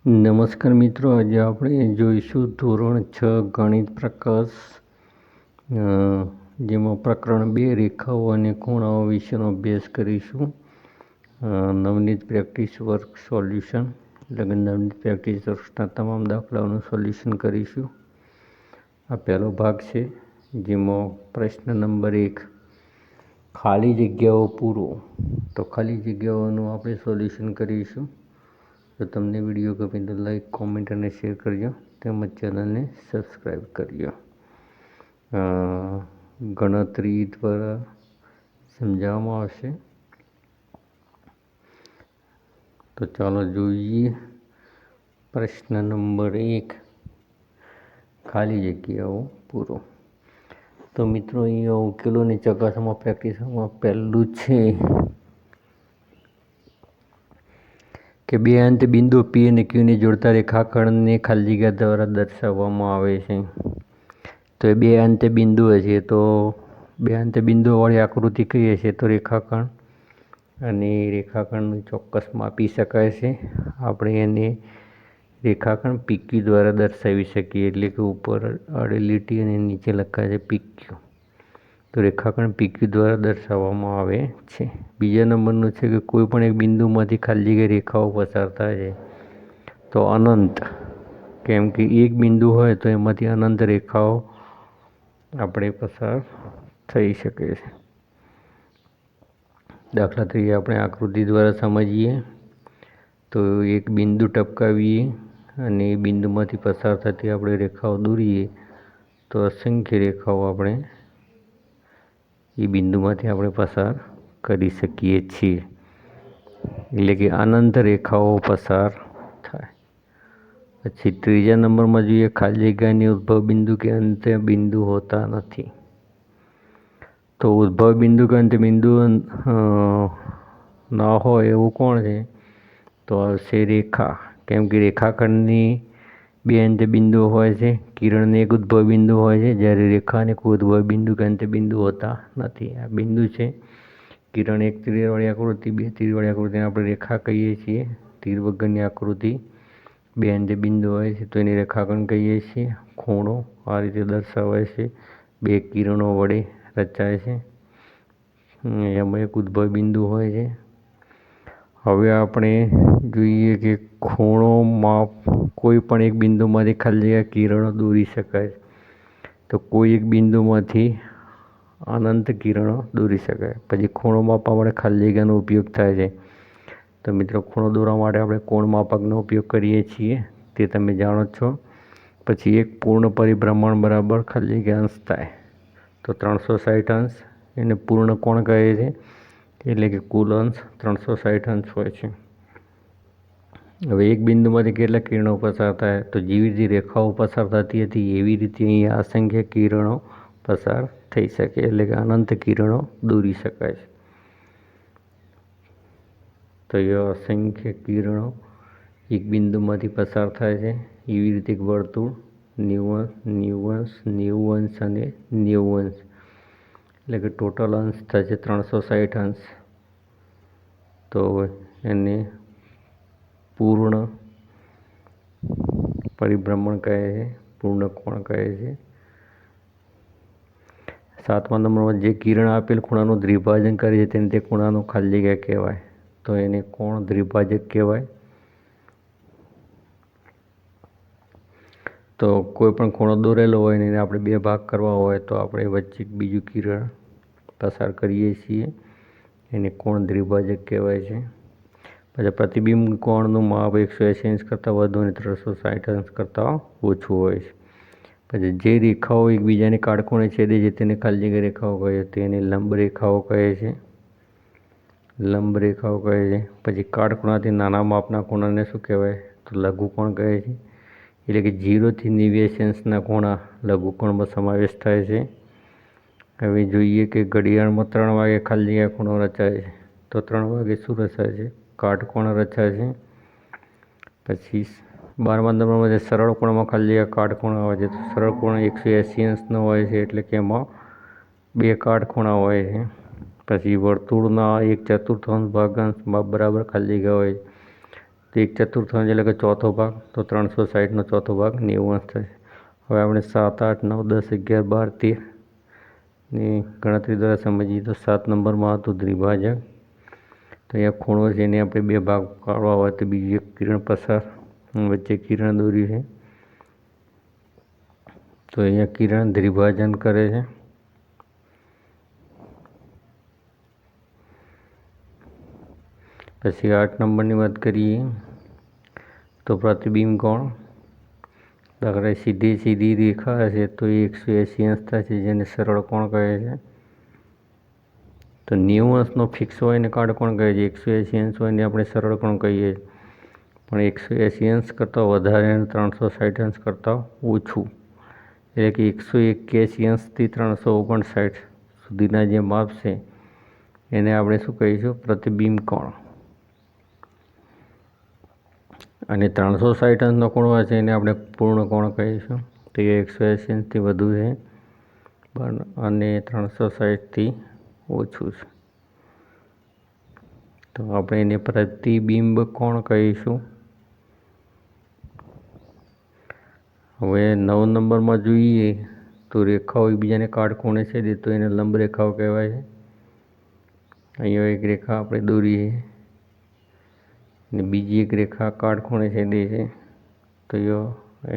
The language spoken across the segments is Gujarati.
નમસ્કાર મિત્રો, આજે આપણે જોઈશું ધોરણ 6 ગણિત પ્રકાશ, જેમાં પ્રકરણ 2 રેખાઓ અને ખૂણાઓ વિશેનો અભ્યાસ કરીશું. નવનીત પ્રેક્ટિસ વર્ક સોલ્યુશન એટલે કે નવનીત પ્રેક્ટિસ વર્ક્સના તમામ દાખલાઓનું સોલ્યુશન કરીશું. આ પહેલો ભાગ છે, જેમાં પ્રશ્ન નંબર 1 ખાલી જગ્યાઓ પૂરો. તો ખાલી જગ્યાઓનું આપણે સોલ્યુશન કરીશું. તો તમને વિડીયો ગમે તો લાઈક, કોમેન્ટ અને શેર કરજો, તેમજ ચેનલને સબસ્ક્રાઈબ કરજો. ગણતરી દ્વારા સમજાવવામાં આવશે. તો ચાલો જોઈએ. પ્રશ્ન નંબર 1 ખાલી જગ્યાઓ પૂરો. તો મિત્રો, અહીંયા ઉકેલોની ચકાસવામાં પ્રેક્ટિસમાં પહેલું છે કે બે અંત બિંદુ P અને Q ને જોડતા રેખાખંડને ખાલી જગ્યા દ્વારા દર્શાવવામાં આવે છે. તો એ બે અંત બિંદુઓ છે, તો બે અંત બિંદુવાળી આકૃતિ કહીએ છીએ તો રેખાખંડ, અને રેખાખંડ ચોક્કસ માપી શકાય છે. આપણે એને રેખાખંડ PQ દ્વારા દર્શાવી શકીએ, એટલે કે ઉપર આડી લીટી અને નીચે લખાય છે PQ. તો રેખાખંડ PQ દ્વારા દર્શાવવામાં આવે છે. બીજા નંબરનું છે કે કોઈ પણ એક બિંદુમાંથી ખાલી જગ્યા રેખાઓ પસાર થાય છે. તો અનંત, કેમ કે એક બિંદુ હોય તો એમાંથી અનંત રેખાઓ આપણે પસાર થઈ શકે છે. દાખલા તરીકે આપણે આકૃતિ દ્વારા સમજીએ તો એક બિંદુ ટપકાવીએ અને એ બિંદુમાંથી પસાર થતી આપણે રેખાઓ દોરીએ તો અસંખ્ય રેખાઓ આપણે એ બિંદુમાંથી આપણે પસાર કરી શકીએ છીએ, એટલે કે અનંત રેખાઓ પસાર થાય. પછી ત્રીજા નંબરમાં જોઈએ, ખાલી જગ્યાની ઉદ્ભવ બિંદુ કે અંત્ય બિંદુ હોતા નથી. તો ઉદ્ભવ બિંદુ કે અંત્ય બિંદુ ના હોય એવું કોણ છે? તો આવશે રેખા, કેમ કે રેખાખંડની બે અંત્ય બિંદુઓ હોય છે. કિરણને એક ઉદ્ભવ બિંદુ હોય છે, જ્યારે રેખાને કોઈ ઉદ્ભવ બિંદુ કે અંત્ય બિંદુ હોતા નથી. આ બિંદુ છે. કિરણ એક તીરવાળી આકૃતિ, બે તીરવાળી આકૃતિને આપણે રેખા કહીએ છીએ. તીર વગરની આકૃતિ બે અંત્ય બિંદુ હોય છે તો એની રેખાખંડ કહીએ છીએ. ખૂણો આ રીતે દર્શાવાય છે, બે કિરણો વડે રચાય છે. એમાં એક ઉદ્ભવ બિંદુ હોય છે. હવે આપણે જોઈએ કે ખૂણોમાં કોઈ પણ એક બિંદુમાંથી ખાલી જગ્યા કિરણો દોરી શકાય છે. તો કોઈ એક બિંદુમાંથી અનંત કિરણો દોરી શકાય. પછી ખૂણો માપવા માટે ખાલી જગ્યાનો ઉપયોગ થાય છે. તો મિત્રો, ખૂણો દોરવા માટે આપણે કોણ માપકનો ઉપયોગ કરીએ છીએ, તે તમે જાણો છો. પછી એક પૂર્ણ પરિભ્રમણ બરાબર ખાલી જગ્યા અંશ થાય. તો 360 અંશ એને પૂર્ણ કોણ કહે છે, એટલે કે કુલ અંશ 360 અંશ હોય છે. હવે એક બિંદુમાંથી કેટલા કિરણો પસાર થાય? તો જેવી રીતે રેખાઓ પસાર થતી હતી એવી રીતે અહીંયા અસંખ્ય કિરણો પસાર થઈ શકે, એટલે કે અનંત કિરણો દોરી શકાય છે. તો એ અસંખ્ય કિરણો એક બિંદુમાંથી પસાર થાય છે. એવી રીતે એક વર્તુળ 90 અંશ, 90 અંશ અને 90 અંશ, એટલે કે ટોટલ અંશ થશે 360 અંશ. તો એને પૂર્ણ પરિભ્રમણ કહે છે, પૂર્ણ કોણ કહે છે. 7મા નંબરમાં જે કિરણ આપેલ ખૂણાનું દ્વિભાજન કરે છે તેને તે ખૂણાનું ખાલી જગ્યા કહેવાય. તો એને કોણ દ્વિભાજક કહેવાય? તો કોઈ પણ ખૂણો દોરેલો હોય ને એને આપણે બે ભાગ કરવા હોય તો આપણે વચ્ચે બીજું કિરણ પસાર કરીએ છીએ, એને કોણ દ્વિભાજક કહેવાય છે. પછી પ્રતિબિંબ કોણનું માપ 180 અંશ કરતાં વધુ અને 360 અંશ કરતાં ઓછું હોય છે. પછી જે રેખાઓ એકબીજાને કાટખૂણે છેદે છે તેને ખાલી જગ્યા રેખાઓ કહે છે, તેને લંબ રેખાઓ કહે છે. લંબ રેખાઓ કહે છે. પછી કાટખૂણાથી નાના માપના ખૂણાને શું કહેવાય? તો લઘુકોણ કહે છે. એટલે કે 0 થી 89 અંશના ખૂણા લઘુકોણમાં સમાવેશ થાય છે. હવે જોઈએ કે ઘડિયાળમાં 3 વાગે ખાલી જગ્યા ખૂણો રચાય છે. તો 3 વાગે શું રચાય છે? કાટકોણ રચાય છે. પછી 12મા નંબરમાં સરળ કોણમાં ખાલી જગ્યા કાટખૂણા હોય છે. તો સરળ કોણ 180 અંશનો હોય છે, એટલે કે એમાં બે કાટખૂણા હોય છે. પછી વર્તુળના 1/4 ભાગાંશ માપ બરાબર ખાલી જગ્યા હોય છે. તો 1/4 એટલે કે ચોથો ભાગ, તો 360નો ચોથો ભાગ 90 અંશ થશે. હવે આપણે 7, 8, 9, 10, 11, 12, 13ની ગણતરી દ્વારા સમજીએ તો 7 નંબરમાં હતું દ્વિભાજક. તો અહીંયા ખૂણો છે એને આપણે બે ભાગ પાડવા હોય તો બીજી એક કિરણ પસાર, વચ્ચે કિરણ દોરી છે. તો અહીંયા કિરણ દ્વિભાજન કરે છે. પછી 8 નંબરની વાત કરીએ તો પ્રતિબિંબ કોણ. દાખલા સીધી રેખા હશે તો એ 180 અંશ થશે, જેને સરળ કોણ કહે છે. તો 90 અંશનો ફિક્સ હોય ને કાટકોણ કહે છે, 180 અંશ હોય ને આપણે સરળ કોણ કહીએ. પણ 180 અંશ કરતાં વધારે અને 360 અંશ કરતાં ઓછું, એટલે કે 181 અંશથી 359 સુધીના જે માપ છે એને આપણે શું કહીશું, પ્રતિબિંબ કોણ. અને 360 અંશનો કોણ હોય છે એને આપણે પૂર્ણ કોણ કહીશું. તો એ 180 અંશથી વધુ છે અને 360થી ઓછું છે, તો આપણે એને પ્રતિબિંબ કોણ કહીશું. હવે 9 નંબરમાં જોઈએ તો રેખાઓ એકબીજાને કાટખૂણે છેદે તો એને લંબ રેખાઓ કહેવાય છે. અહીંયા એક રેખા આપણે દોરીએ ને બીજી એક રેખા કાટખૂણે છેદે છે તો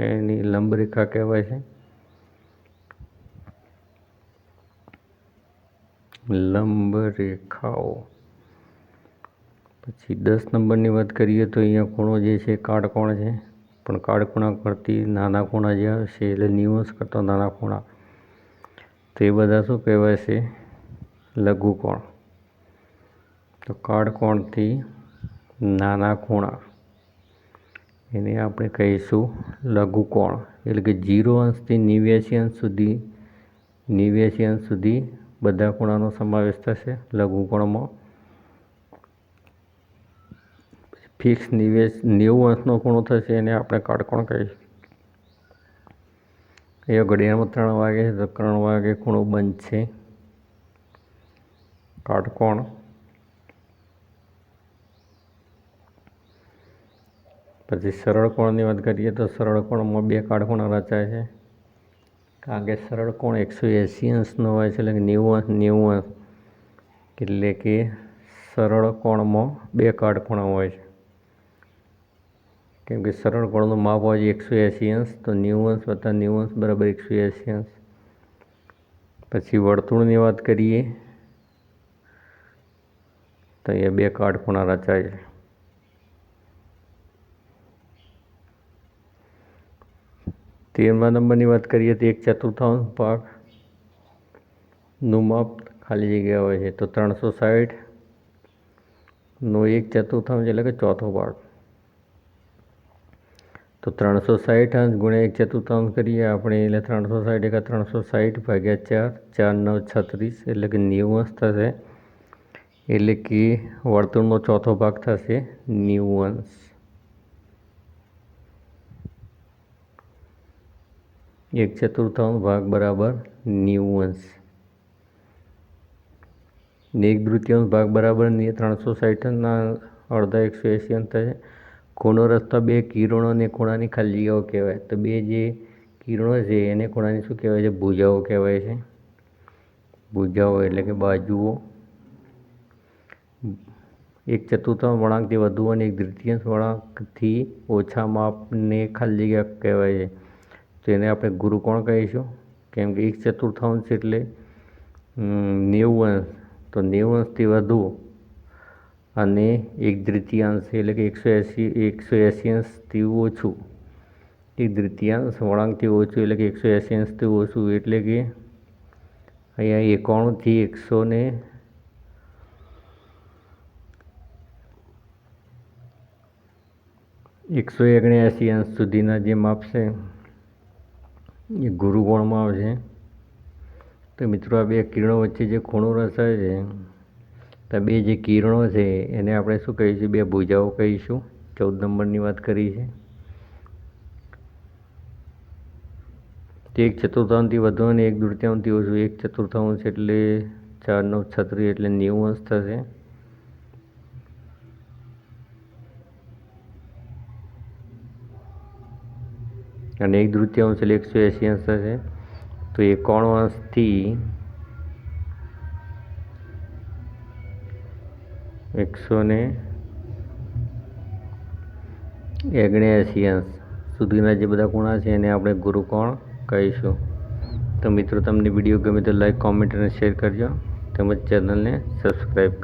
એની લંબ રેખા કહેવાય છે. લંબ રેખાઓ. પછી 10 નંબરની વાત કરીએ તો અહીંયા ખૂણો જે છે કાટકોણ છે, પણ કાટખૂણા કરતી નાના ખૂણા જે હશે એટલે 90 અંશ કરતાં નાના ખૂણા, તો એ બધા શું કહેવાય છે, લઘુકોણ. તો કાટકોણથી નાના ખૂણા એને આપણે કહીશું લઘુકોણ. એટલે કે 0 અંશથી 89 અંશ સુધી, 89 અંશ સુધી બધા ખૂણાનો સમાવેશ થશે લઘુકોણમાં. ફિક્સ 90 અંશનો ખૂણો થશે એને આપણે કાટકોણ કહીશું. એ ઘડિયાળમાં 3 વાગે છે તો 3 વાગે ખૂણો બંધ છે, કાટકોણ. પછી સરળ કોણની વાત કરીએ તો સરળ કોણમાં બે કાટખૂણા રચાય છે, કારણ કે સરળ કોણ 180 અંશનો હોય છે, એટલે કે 90 અંશ 90 અંશ, એટલે કે સરળ કોણમાં બે કાટખૂણા હોય છે. કેમ કે સરળ કોણનું માપ હોય છે 180 અંશ, તો 90 અંશ વત્તા 90 અંશ બરાબર 180 અંશ. પછી વર્તુળની વાત કરીએ તો અહીંયા બે કાટખૂણા રચાય છે. તેરમા નંબરની વાત કરીએ તો 1/4 ભાગનું માપ ખાલી જગ્યા હોય છે, તો 360નો 1/4 એટલે કે ચોથો ભાગ. તો 360 અંશ ગુણ્યા 1/4 કરીએ આપણે, એટલે 360 × 360 ભાગ્યા 4, 4 9 36, એટલે કે 90 અંશ થશે. એટલે કે વર્તુળનો ચોથો ભાગ થશે 90 અંશ. 1/4 ભાગ બરાબર 90 અંશ. 1/3 ભાગ બરાબર 360ના અડધા 180 અંશ થશે. ખૂણો રચતા બે કિરણોને ખૂણાની ખાલી જગ્યાઓ કહેવાય. તો બે જે કિરણો છે એને ખૂણાની શું કહેવાય છે, ભુજાઓ કહેવાય છે. ભુજાઓ એટલે કે બાજુઓ. 1/4 વળાંકથી વધુ અને 1/3 વળાંકથી ઓછા માપને ખાલી જગ્યા કહેવાય છે. તો એને આપણે ગુરુકોણ કહીશું. કેમ કે 1/4 એટલે 90 અંશ, તો 90 અંશથી વધુ અને 1/3 એટલે કે 180 અંશથી ઓછું, 1/3 વળાંકથી ઓછું એટલે કે 180 અંશથી ઓછું, એટલે કે અહીંયા 91 થી 179 અંશ સુધીના જે માપ છે એ ગુરુકોણમાં આવશે. તો મિત્રો આ બે કિરણો વચ્ચે જે ખૂણો રચાય છે, તો બે જે કિરણો છે એને આપણે શું કહીશું, બે ભુજાઓ કહીશું. 14 નંબરની વાત કરી છે. 1/4થી વધુ અને 1/3થી ઓછું. 1/4 એટલે 4 9 36 એટલે 90 અંશ થશે. અને 1/3 એટલે 180 અંશ થશે. તો 91 અંશથી 179 અંશ સુધીના જે બધા ખૂણા છે એને આપણે ગુરુકોણ કહીશું. તો મિત્રો, તમને વિડીયો ગમે તો લાઈક, કોમેન્ટ અને શેર કરજો, તેમજ ચેનલને સબસ્ક્રાઈબ કરજો.